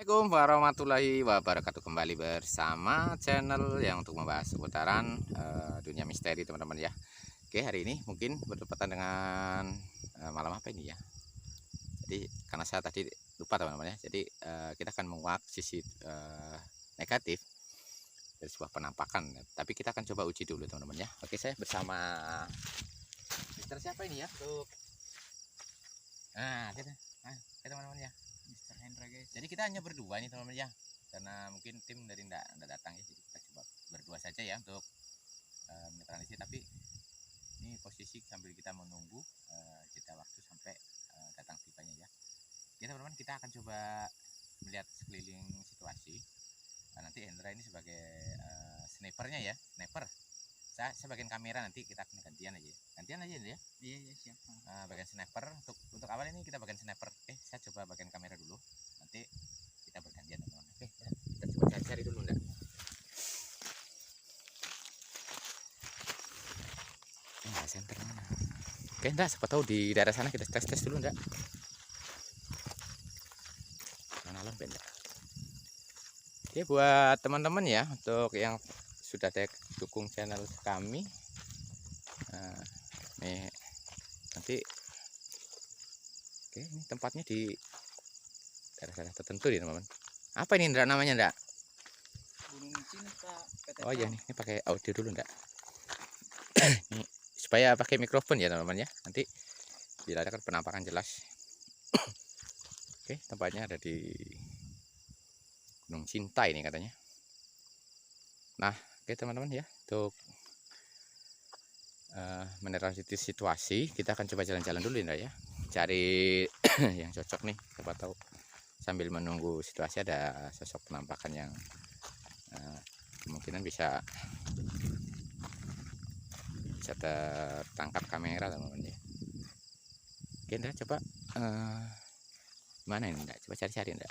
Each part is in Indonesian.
Assalamualaikum warahmatullahi wabarakatuh. Kembali bersama channel yang untuk membahas seputaran dunia misteri, teman-teman ya. Oke, hari ini mungkin bertepatan dengan malam apa ini ya. Jadi karena saya tadi lupa, teman-teman ya. Jadi kita akan menguak sisi negatif dari sebuah penampakan. Tapi kita akan coba uji dulu, teman-teman ya. Oke, saya bersama Mister siapa ini ya? Tuh. Nah, kita. Nah, oke, teman-teman ya. Mister Hendra, guys. Jadi kita hanya berdua nih, teman-teman ya. Karena mungkin tim dari ndak datang ya. Jadi kita coba berdua saja ya untuk menetralisir. Tapi ini posisi sambil kita menunggu jeda waktu sampai datang pipanya ya. Oke, teman-teman, kita akan coba melihat sekeliling situasi. Nanti Hendra ini sebagai snipernya ya, sniper. Saya bagian kamera, nanti kita akan gantian aja ya. Iya siap. Bagian sniper untuk awal ini kita bagian sniper. Saya coba bagian kamera dulu, nanti kita bergantian, teman-teman. Oke ya, kita coba cari dulu enggak. Center mana? Oke, enggak, siapa tahu di daerah sana kita tes dulu enggak. Mana lom benda. Oke, buat teman-teman ya, untuk yang sudah dukung channel kami, nih nanti oke, ini tempatnya di daerah-daerah tertentu nih, teman-teman. Apa ini Ndra, namanya Ndra? Gunung Cinta PT. Oh iya nih, ini pakai audio dulu Ndra. Ini supaya pakai mikrofon ya, teman-teman ya. Nanti bila ada kan penampakan jelas. Oke, tempatnya ada di Gunung Cinta ini katanya. Nah, oke teman-teman ya, untuk menetralisir situasi, kita akan coba jalan-jalan dulu ya, cari yang cocok nih. Siapa tahu sambil menunggu situasi ada sosok penampakan yang kemungkinan bisa tertangkap kamera, teman-teman ya. Oke, Ndra, coba mana ini Ndra? Coba cari-cari Ndra.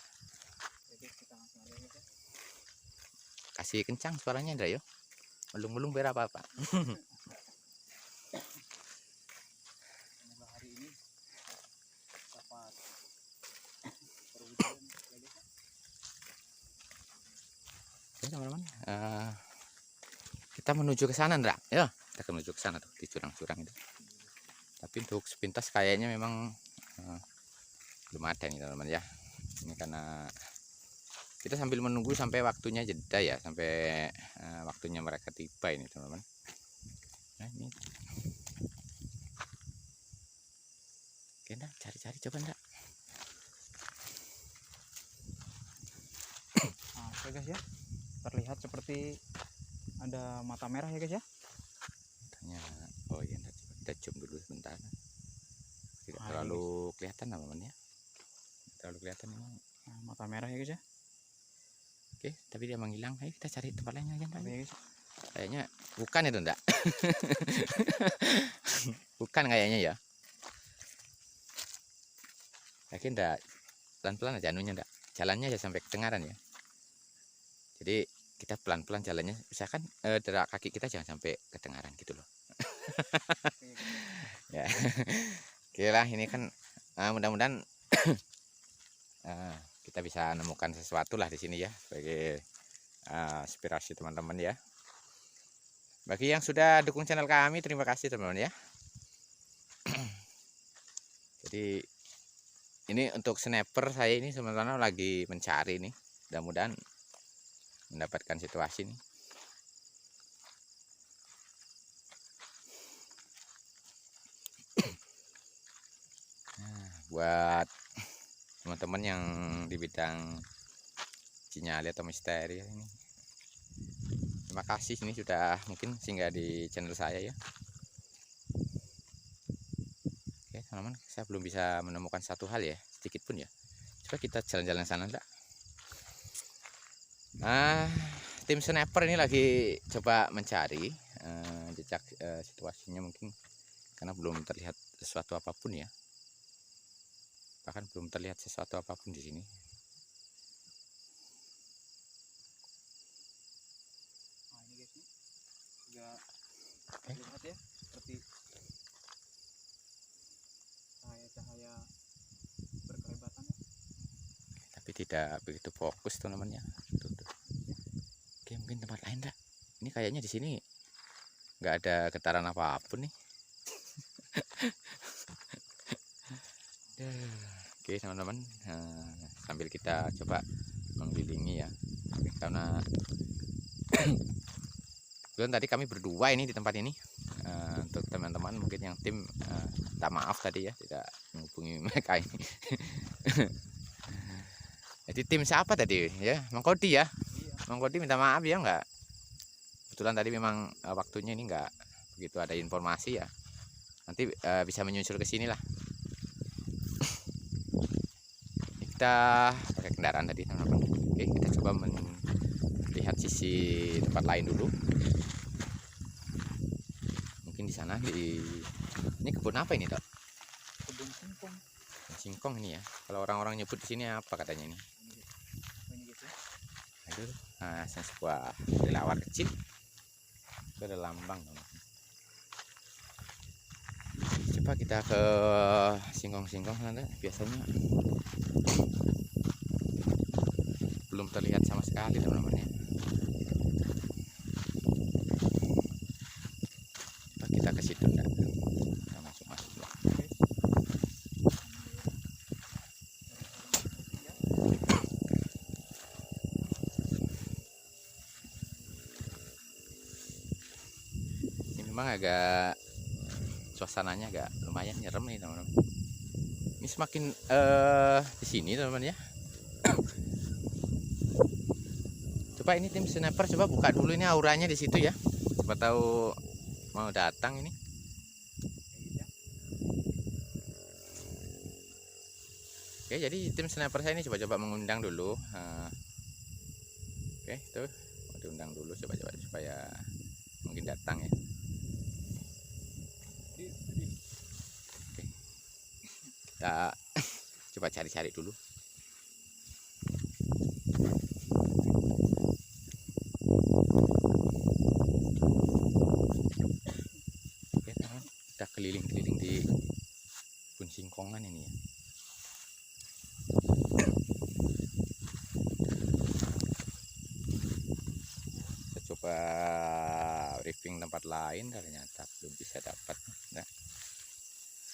Kasih kencang suaranya Ndra yo. Melung-melung biar apa-apa. Hari ini dapat perhujan ya guys. Oke, teman-teman, kita menuju ke sana Ndra. Ya, kita akan menuju ke sana tuh, di curang-curang itu. Tapi untuk sepintas kayaknya memang belum ada nih, teman-teman ya. Ini karena kita sambil menunggu sampai waktunya jeda ya, sampai waktunya mereka tiba ini, teman-teman. Nah, ini. Oke, Ndra, cari-cari coba Ndra. Nah, oke guys ya, terlihat seperti ada mata merah ya guys ya. Tanya, oh iya Ndra, coba kita zoom dulu sebentar. Tidak Nah, terlalu kelihatan, teman-teman ya. Terlalu kelihatan memang. Nah, mata merah ya guys ya. Oke, tapi dia menghilang. Ayo kita cari tempat lain aja Ndra. Oke, guys. Kayaknya bukan itu Ndra. Bukan kayaknya ya. Yakin Ndra, pelan-pelan aja anunya Ndra. Jalannya aja sampai kedengaran ya. Jadi kita pelan-pelan jalannya, misalkan derak kaki kita jangan sampai kedengaran gitu loh. Ya. Oke lah, ini kan mudah-mudahan kita bisa menemukan sesuatu lah di sini ya, sebagai inspirasi teman-teman ya. Bagi yang sudah dukung channel kami, terima kasih teman-teman ya. Jadi ini untuk sniper saya ini sebenarnya lagi mencari nih, mudah-mudahan mendapatkan situasi nih. Nah, buat teman-teman yang di bidang sinyal atau misteri ini, terima kasih ini sudah mungkin singgah di channel saya ya. Oke teman-teman, saya belum bisa menemukan satu hal ya, sedikit pun ya. Coba kita jalan-jalan sana enggak. Nah, tim sniper ini lagi coba mencari jejak situasinya, mungkin karena belum terlihat sesuatu apapun ya. Bahkan belum terlihat sesuatu apapun di sini. Nah, ini guys nih. Juga terlihat ya seperti cahaya-cahaya berkelebatan ya. Tapi di tidak begitu fokus teman-teman ya. Tuh. Oke, mungkin tempat lain enggak? Ini kayaknya di sini nggak ada getaran apapun nih. Oke teman-teman, sambil kita coba mengelilingi ya, karena kebetulan tadi kami berdua ini di tempat ini. Untuk teman-teman mungkin yang tim, tak maaf tadi ya tidak menghubungi mereka ini. Jadi tim siapa tadi ya, Mang Kodi ya? Mang Kodi minta maaf ya, nggak kebetulan tadi memang waktunya ini nggak begitu ada informasi ya, nanti bisa menyusul ke sini lah. Kita pakai kendaraan tadi teman-teman. Oke, kita coba melihat sisi tempat lain dulu. Mungkin di sana ini kebun apa ini, Tok? Kebun singkong. Singkong ini ya. Kalau orang-orang nyebut di sini apa katanya ini? Aduh, sebuah kelelawar kecil. Itu ada lambang. Coba kita ke singkong-singkong sana, biasanya belum terlihat sama sekali teman-teman ya. Coba kita ke situ enggak? Kita masuk lah. Ini memang agak suasananya agak lumayan nyerem nih teman-teman. Ini semakin di sini teman-teman ya. Coba ini tim sniper coba buka dulu ini auranya di situ ya. Coba tahu mau datang ini. Oke, jadi tim sniper saya ini coba-coba mengundang dulu. Oke, tuh mau diundang dulu coba-coba supaya mungkin datang ya. Oke, kita coba cari-cari dulu. Oke, teman, kita keliling-keliling di kebun singkongan ini ya. Kita coba briefing tempat lain, ternyata belum bisa dapat. Nah,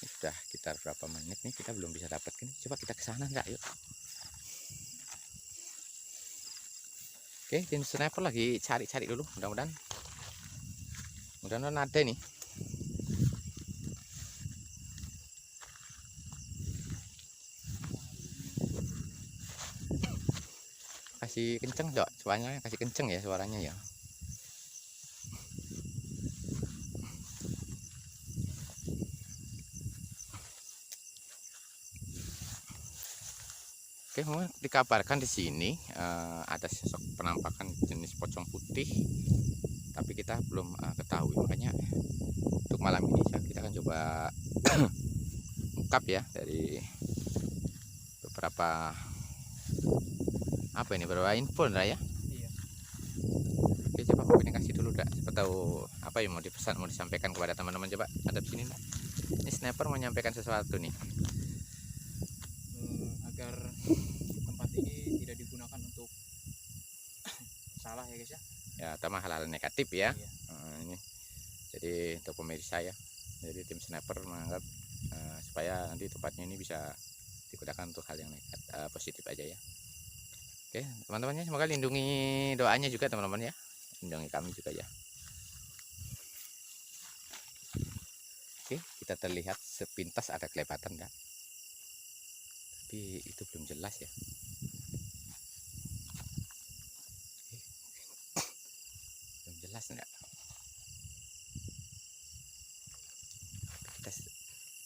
ini sudah sekitar berapa menit nih kita belum bisa dapat. Coba kita ke sana enggak, yuk. Oke, tim sniper lagi cari-cari dulu, mudah-mudahan ada nih. Kasih kenceng, Dok, suaranya kasih kenceng ya suaranya ya. Oke, mungkin dikabarkan di sini ada sosok penampakan jenis pocong putih, tapi kita belum ketahui. Makanya untuk malam ini kita akan coba ungkap ya dari beberapa beberapa info ya. Iya. Oke, coba komunikasi dulu dah. Siapa tahu apa yang mau dipesan, mau disampaikan kepada teman-teman. Coba ada di sini. Ini sniper mau menyampaikan sesuatu nih. Agar tempat ini tidak digunakan untuk salah ya guys ya. Ya, terutama hal-hal negatif ya. Iya. Ini jadi untuk pemirsa ya. Jadi tim sniper menganggap supaya nanti tempatnya ini bisa digunakan untuk hal yang negatif, positif aja ya. Oke, teman-temannya semoga lindungi doanya juga teman-teman ya. Lindungi kami juga ya. Oke, kita terlihat sepintas ada kelebatan enggak? Tapi itu belum jelas ya. Belum jelas enggak?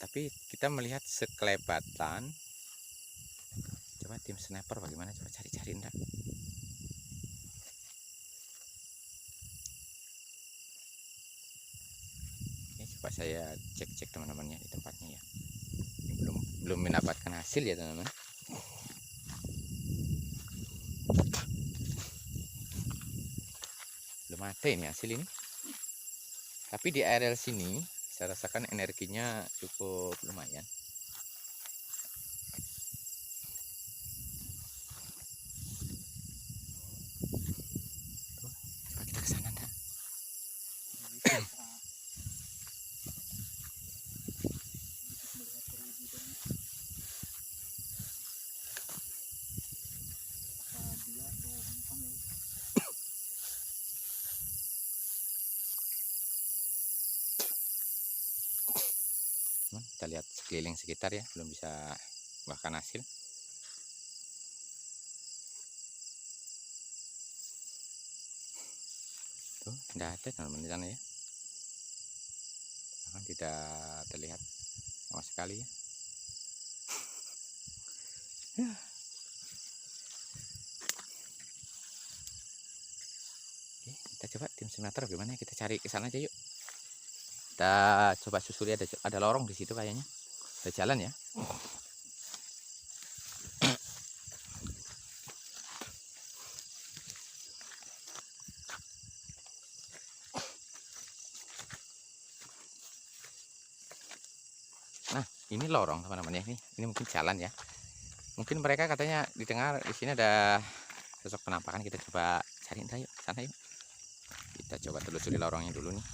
Tapi kita melihat sekelebatan. Coba tim sniper bagaimana, coba cari-cari enggak? Ini coba saya cek-cek teman-temannya di tempatnya ya. Ini belum mendapatkan hasil ya teman-teman. Belum ada ini hasil ini. Tapi di areal sini saya rasakan energinya cukup lumayan. teman-teman. Kita lihat sekeliling sekitar ya, belum bisa bahkan hasil. Tuh, tidak ada teman-teman di sana ya. Bahkan tidak terlihat sama sekali ya. Oke, kita coba tim simulator gimana? Kita cari ke sana aja yuk. Kita coba susuri, ada lorong di situ kayaknya. Ada jalan ya. Nah, ini lorong teman-teman ya. Ini mungkin jalan ya. Mungkin mereka katanya didengar di sini ada sosok penampakan. Kita coba cari yuk, sana yuk. Kita coba telusuri lorongnya dulu nih.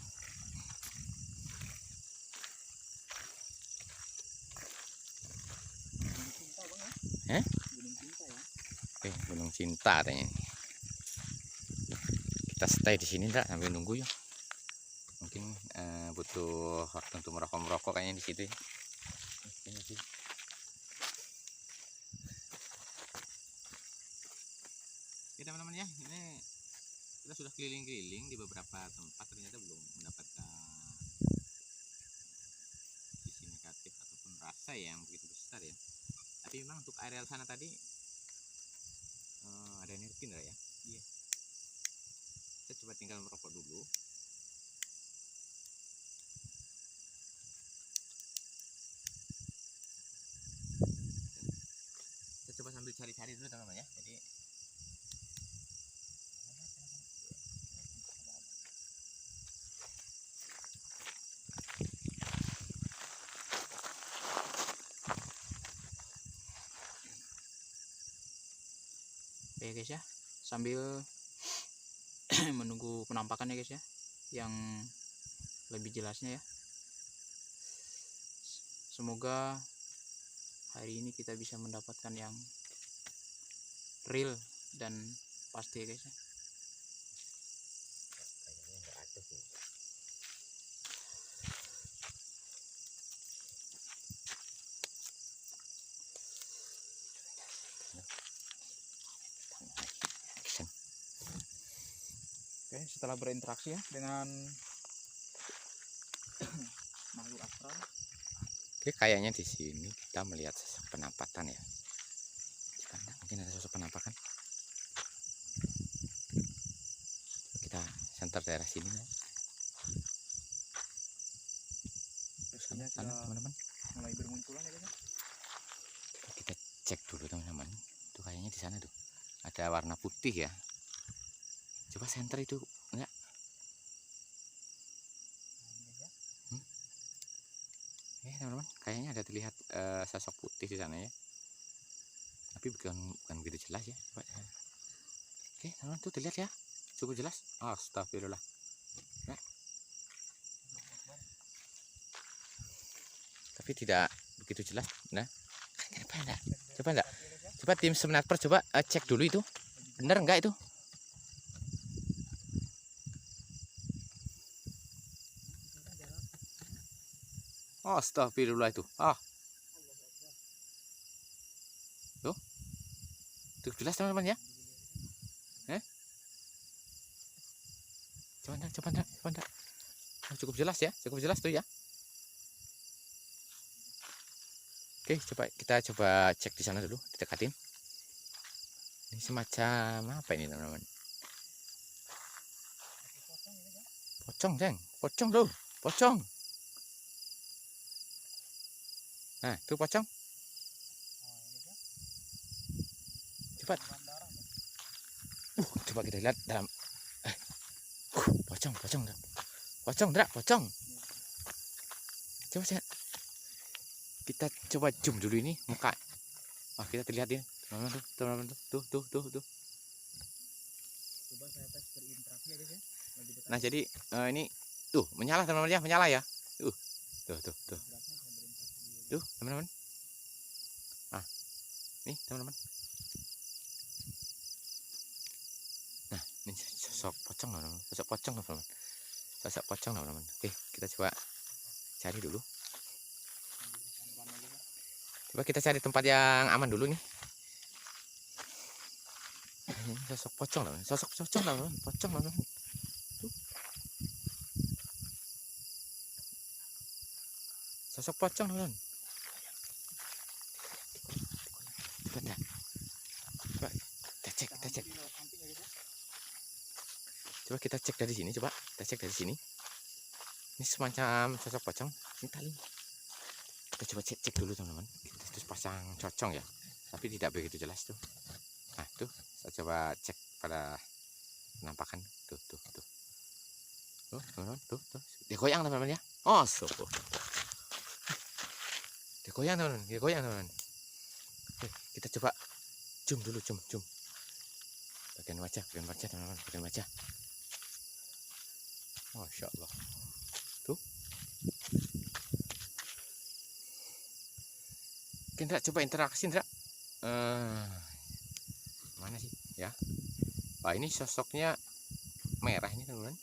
Oke, Gunung Cinta katanya. Kita stay di sini enggak sambil nunggu ya. Mungkin butuh waktu untuk merokok kayaknya di situ ya. Oke teman-teman ya, ini kita sudah keliling-keliling di beberapa tempat, ternyata belum mendapatkan sisi negatif ataupun rasa yang begitu besar ya. Tapi memang untuk areal sana tadi ada nirkin ya. Iya. Kita coba tinggal merokok dulu. Kita coba sambil cari-cari dulu teman-teman ya. Jadi Oke guys ya, sambil menunggu penampakan ya guys ya, yang lebih jelasnya ya. Semoga hari ini kita bisa mendapatkan yang real dan pasti ya guys ya. Oke, setelah berinteraksi ya dengan makhluk astral. oke, kayaknya di sini kita melihat sosok penampakan ya. Mungkin ada sosok penampakan. Kita center daerah sini ya. Sana teman-teman. Mulai bermunculan ya guys ya. Kita cek dulu teman-teman. Tuh kayaknya di sana tuh ada warna putih ya. Coba center itu enggak? Teman-teman, kayaknya ada terlihat sosok putih di sana ya. Tapi bukan begitu jelas ya. Coba. Oke, teman-teman tuh terlihat ya. Cukup jelas. Astagfirullah. Nah. Tapi tidak begitu jelas. Nah, kenapa enggak? Coba enggak? Coba tim sniper coba cek dulu itu. Bener enggak itu? Astagfirullah itu. Tuh. Tuh jelas teman-teman ya. Coba enggak? Oh, cukup jelas ya. Cukup jelas tuh ya. Oke, kita coba cek di sana dulu, didekatin. Ini semacam apa ini teman-teman? Pocong, Ceng. Pocong tuh. Pocong. Nah, tuh pocong. Cepat. Coba kita lihat dalam. Pocong. Pocong. Coba kita coba zoom dulu ini muka. Wah, kita terlihat ya. Teman-teman tuh. Coba saya tes berinteraksi ya guys ya. Lebih dekat. Nah, jadi ini tuh menyala teman-teman ya, menyala ya. Tuh. Tuh, teman-teman. Nah, nih teman-teman. Nah, ini sosok pocong teman-teman. Sosok pocong teman-teman. Oke, kita coba cari dulu. Coba kita cari tempat yang aman dulu nih. Ini sosok pocong teman, sosok pocong teman, pocong teman. Tuh. Sosok pocong teman. Coba dah. Coba kita cek, kita cek. Coba kita cek dari sini, coba kita cek dari sini. Ini semacam sosok pocong. Ini tali. Kita coba cek dulu teman-teman. Kita terus pasang cocong ya, tapi tidak begitu jelas tuh. Nah tuh, saya coba cek pada penampakan. Tuh teman-teman, tuh. Dia goyang teman-teman ya. Oh, sopo. Dia goyang teman-teman, dia goyang teman-teman. Oke, kita coba zoom dulu, zoom. Bagian wajah teman-teman, bagian wajah. Masya Allah. Tuh. Oke, Indra, coba interaksi, Indra. Mana sih ya? Wah, ini sosoknya merah ini teman-teman.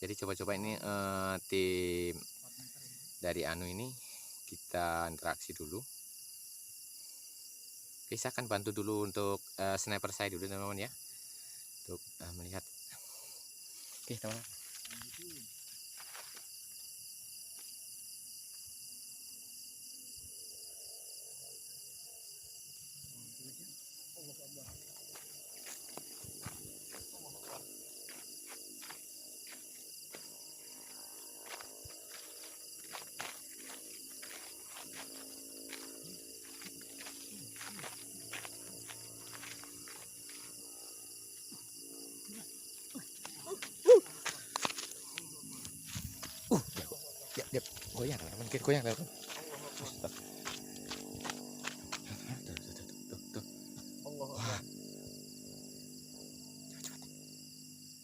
Jadi coba-coba ini tim dari Anu ini kita interaksi dulu. Oke, saya akan bantu dulu untuk sniper saya dulu teman-teman ya, untuk melihat. Oke teman-teman. Dia goyang teman-teman, goyang teman-teman. Tuh.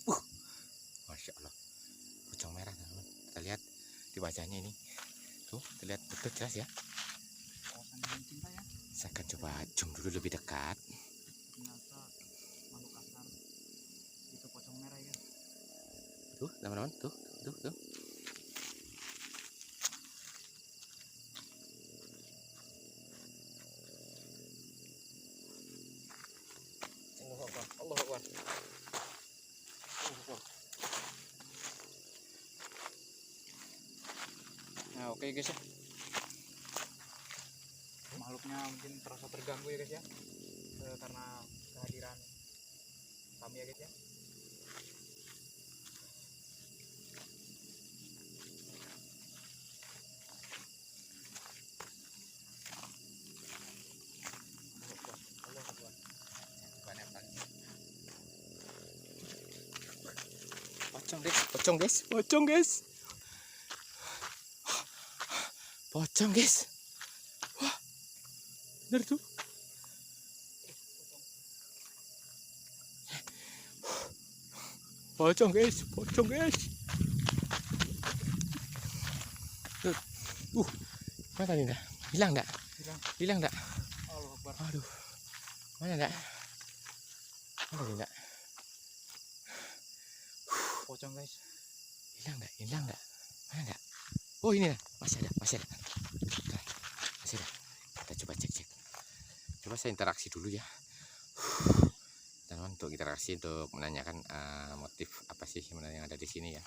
Wah. Masya Allah, pocong merah teman-teman. Kita lihat di wajahnya ini. Tuh, terlihat betul jelas ya. Saya akan coba zoom dulu lebih dekat. Ternyata makhluk kasar itu pocong merah ya. Tuh teman-teman, tuh. Allah Akbar. Nah, oke guys ya. Makhluknya mungkin terasa terganggu ya guys ya. Karena kehadiran kami ya guys ya. Allah Akbar. Pocong guys. Wah, bener tuh. Pocong guys. Mana nih dah? Hilang dah. Allah Akbar. Aduh, mana dah? Mana nih dah? Pocong guys. Hilang dah. Mana dah? Oh ini dah, masih ada. Nah, masih ada. Kita coba cek. Coba saya interaksi dulu ya. Dan untuk interaksi untuk menanyakan motif apa sih sebenarnya yang ada di sini ya.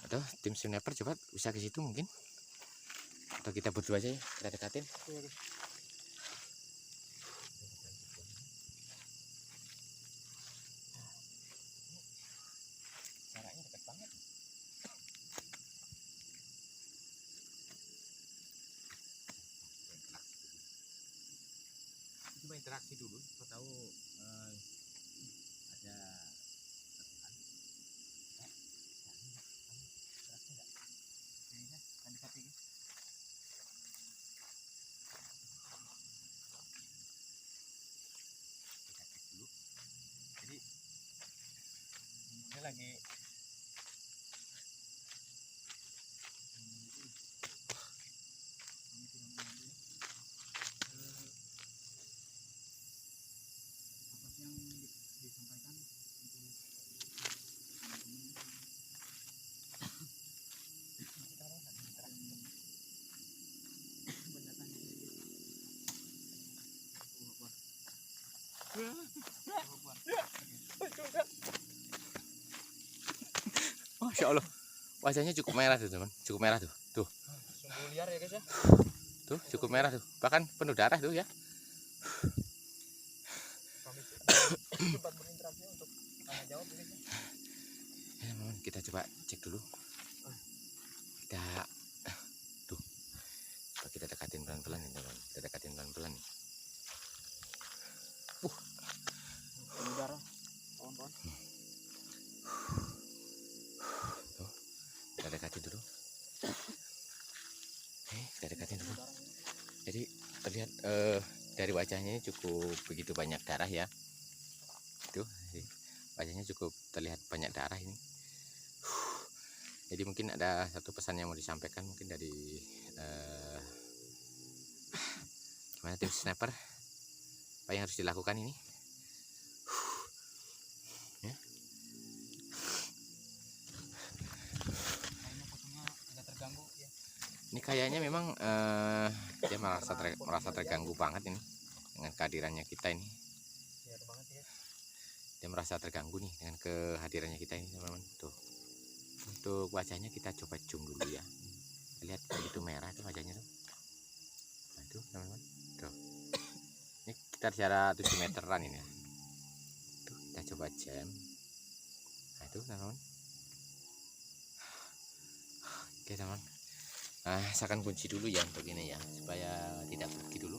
Atau tim sniper coba bisa ke situ mungkin. Atau kita berdua aja ya, kita dekatin. Jaraknya dekat banget. Coba interaksi dulu, kita tahu ada jadi ini lagi Apa yang disampaikan untuk Masya Allah, wajahnya cukup merah tuh teman, cukup merah tuh, tuh, Sungguh liar ya guys ya. tuh cukup merah tuh, bahkan penuh darah tuh ya. Kami cepat berinteraksi untuk tanya jawab ya guys ya. Ya, teman, kita coba cek dulu. Kita, tuh, coba kita dekatin pelan-pelan nih teman, kita dekatin pelan-pelan nih. Penuh darah, kawan-kawan. Tuh, kita dekatin dulu. Kita dekatin dulu. Jadi terlihat dari wajahnya ini cukup begitu banyak darah ya. Tuh, wajahnya cukup terlihat banyak darah ini. Jadi mungkin ada satu pesan yang mau disampaikan mungkin dari gimana tim sniper, apa yang harus dilakukan ini ya? Kayaknya fotonya agak terganggu ya. Ini kayaknya memang dia merasa terganggu banget ini dengan kehadirannya kita ini. Liar banget ya. Dia merasa terganggu nih dengan kehadirannya kita ini teman-teman. Tuh, untuk wajahnya kita coba zoom dulu ya. Lihat begitu merah tuh wajahnya tuh. Nah, itu teman-teman. Tuh. Ini sekitar jarak 7 meteran ini ya. Tuh, kita coba jam. Nah, itu teman-teman. Oke teman. Nah, saya akan kunci dulu ya untuk ini ya, supaya tidak pergi dulu.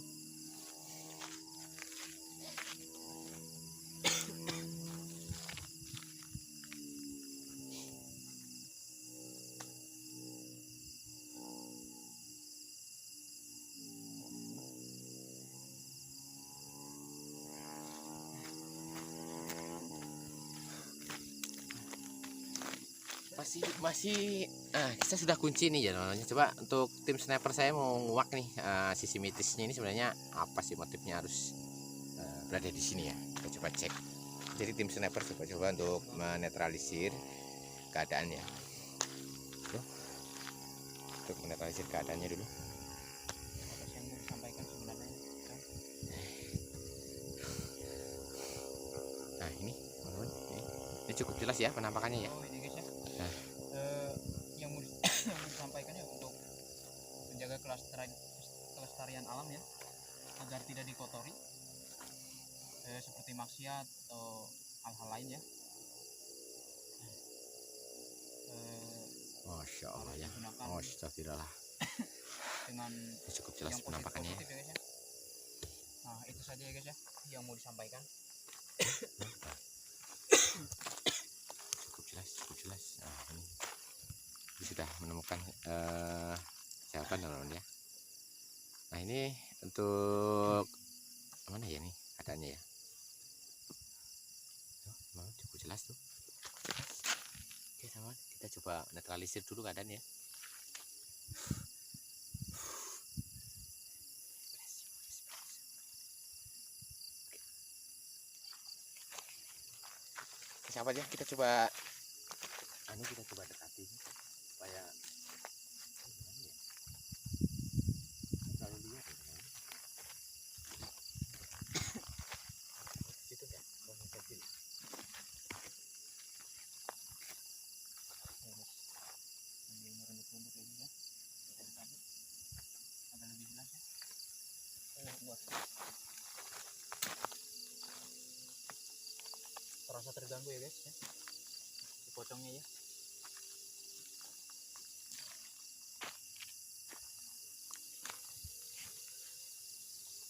Masih kita sudah kunci nih ya teman-teman. Coba untuk tim sniper saya mau nguak nih sisi mitisnya ini sebenarnya apa sih motifnya harus berada di sini ya. Kita coba cek. Jadi tim sniper coba untuk menetralisir keadaannya. Tuh. Untuk menetralisir keadaannya dulu. Apa sih yang mau disampaikan sebenarnya kan? Nah ini teman-teman, ini cukup jelas ya penampakannya ya. Oh ini guys ya. Nah. Yang mau disampaikan ya untuk menjaga kelestarian alam ya, agar tidak dikotori seperti maksiat atau hal-hal lain ya. Masya Allah ya. Astagfirullah. Dengan Ini cukup jelas yang penampakannya ya. positif ya guys ya. Nah itu saja ya guys ya yang mau disampaikan. Cukup jelas. Nah, ini sudah menemukan jawaban teman-teman ya. Nah ini untuk mana ya nih keadaannya ya. Tuh, cukup jelas tuh. Oke teman, kita coba netralisir dulu keadaannya. Sahabat ya, kita coba dekati supaya terlalu liar ya, teman. Situ ya, mau kecil. Sambil merenduk runduk ya guys ya. Kita dekati agar lebih jelas ya. Buat terasa terganggu ya guys ya. Si pocongnya ya.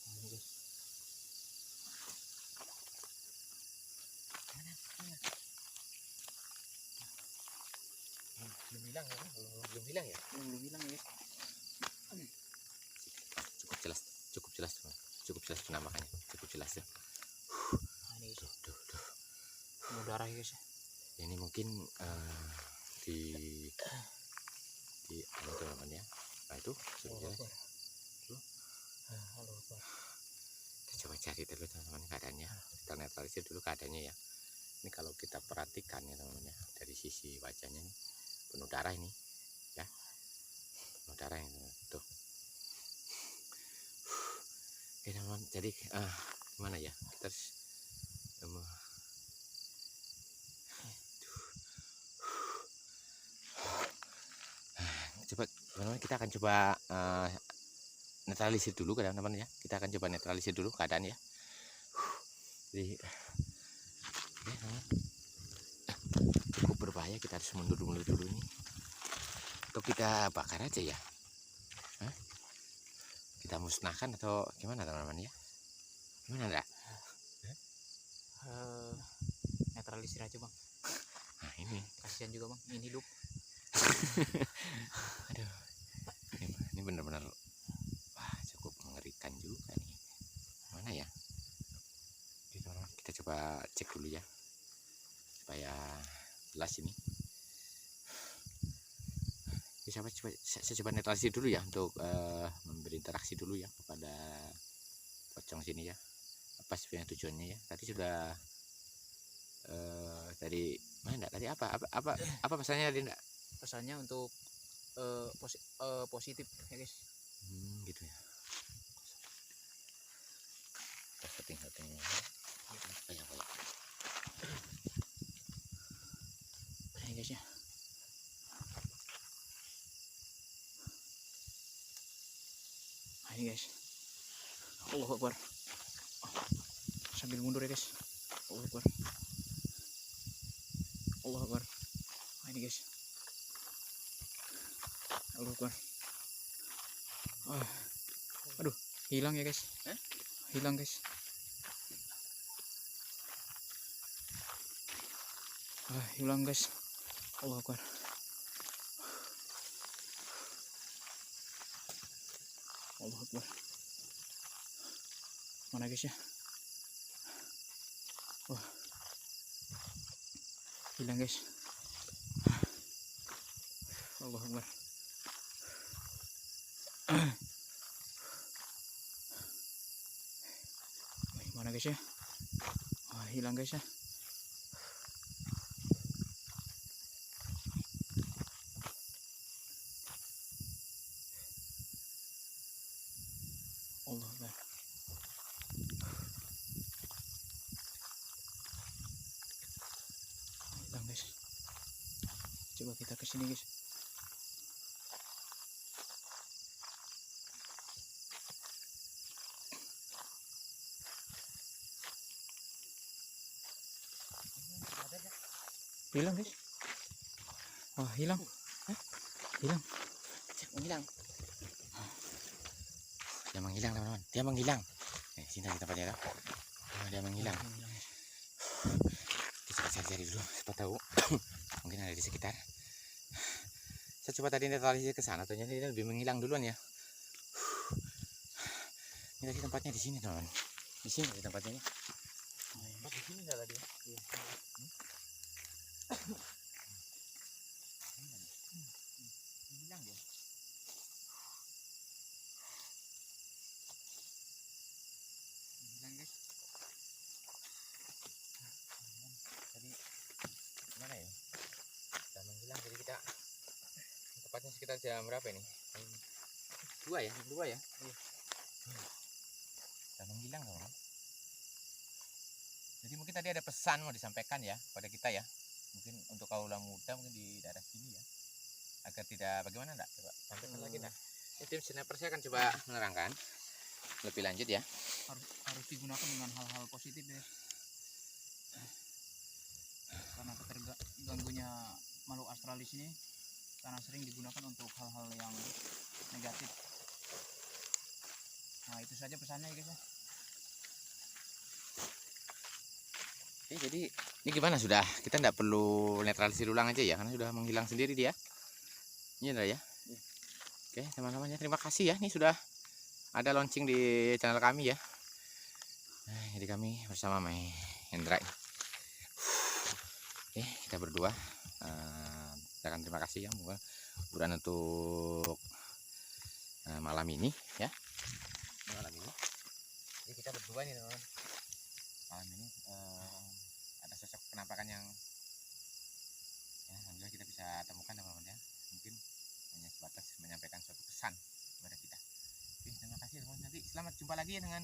Ini guys. Belum hilang ya, belum hilang ya. Belum hilang ya guys. Cukup jelas teman. Cukup jelas penampakannya, cukup jelas ya. Nah, ini guys. Tuh. Penuh darah ya guys ya. Ini mungkin di apa itu namanya? Nah itu cukup jelas. Tuh. Halo Pak. Kita coba cari dulu teman-teman keadaannya. Kita netralisir dulu keadaannya ya. Ini kalau kita perhatikan ya teman-teman ya, dari sisi wajahnya ini penuh darah ini ya. Penuh darah ini tuh. Oke teman-teman, jadi gimana ya? Kita harus ketemu. Coba teman-teman, kita akan coba netralisir dulu teman-teman ya. Kita akan coba netralisir dulu keadaan ya. Jadi ya, cukup berbahaya, kita harus mundur dulu nih. Atau kita bakar aja ya? Hah? Kita musnahkan atau gimana teman-teman ya? Gimana enggak? Netralisir aja bang. Nah ini Kasihan juga bang, ingin hidup. aduh, ini benar-benar wah cukup mengerikan juga nih. Mana ya? Oke, teman-teman, kita coba cek dulu ya supaya jelas ini. Saya coba netralisir dulu ya untuk memberi interaksi dulu ya kepada pocong sini ya. Apa sebenarnya tujuannya ya? Tadi sudah tadi mana tadi apa pesannya tadi enggak? Pesannya untuk positif ya guys. Gitu ya. Kita setting-settingnya. Banyak. Ini guys ya. Nah, ini guys. Allahu Akbar. Sambil mundur ya guys. Allahu Akbar. Allahu Akbar. Nah, ini guys. Allahu Akbar. Aduh, hilang ya guys. Hilang guys. Hilang guys. Allahu Akbar. Allahu Akbar. Mana guys ya? Wah, hilang guys. Allahu Akbar. Mana guys ya? Wah, hilang guys ya. Allah Akbar. Hilang guys. Coba kita ke sini guys. Hilang guys. Wah, hilang. Hilang. Menghilang. Dia menghilang teman-teman. Dia menghilang. Sini di tempatnya tuh. Dia menghilang. Kita cari-cari dulu. Siapa tahu mungkin ada di sekitar. Saya coba tadi netralisir ke sana. Ternyata dia lebih menghilang duluan ya. Ini tadi tempatnya di sini teman-teman. Di sini di tempatnya. Oh, di sini enggak tadi? Iya. Hilang dia. Hilang guys. Tadi mana ya? Sudah menghilang, jadi kita tepatnya sekitar jam berapa ini? Jam 2 ya? Iya. Sudah menghilang teman-teman. Jadi mungkin tadi ada pesan mau disampaikan ya pada kita ya. Mungkin untuk kaula muda mungkin di daerah sini ya. Agar tidak bagaimana enggak? Coba sampaikan lagi enggak? Tim sniper saya akan coba menerangkan lebih lanjut ya. Harus digunakan dengan hal-hal positif ya. Karena terganggunya makhluk astral di sini karena sering digunakan untuk hal-hal yang negatif. Nah, itu saja pesannya ya guys ya. Oke, jadi ini gimana sudah? Kita tidak perlu netralisir ulang aja ya, karena sudah menghilang sendiri dia. Ini dah ya. Oke, teman-teman ya, terima kasih ya. Ini sudah ada launching di channel kami ya. Nah, jadi kami bersama Hendra. Oke, kita berdua. Kita akan terima kasih ya, mudah untuk malam ini ya. Malam ini. Jadi kita berdua nih teman-teman. Malam ini ada sosok penampakan yang ya, alhamdulillah kita bisa temukan teman-teman ya. Mungkin hanya sebatas menyampaikan suatu pesan kepada kita. Oke, terima kasih teman-teman. Nanti selamat jumpa lagi ya dengan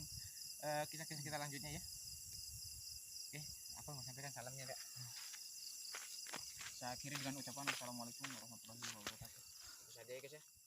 kisah-kisah kita lanjutnya ya. Oke. akhiri dengan ucapan assalamualaikum warahmatullahi wabarakatuh. Bisa aja ya guys ya.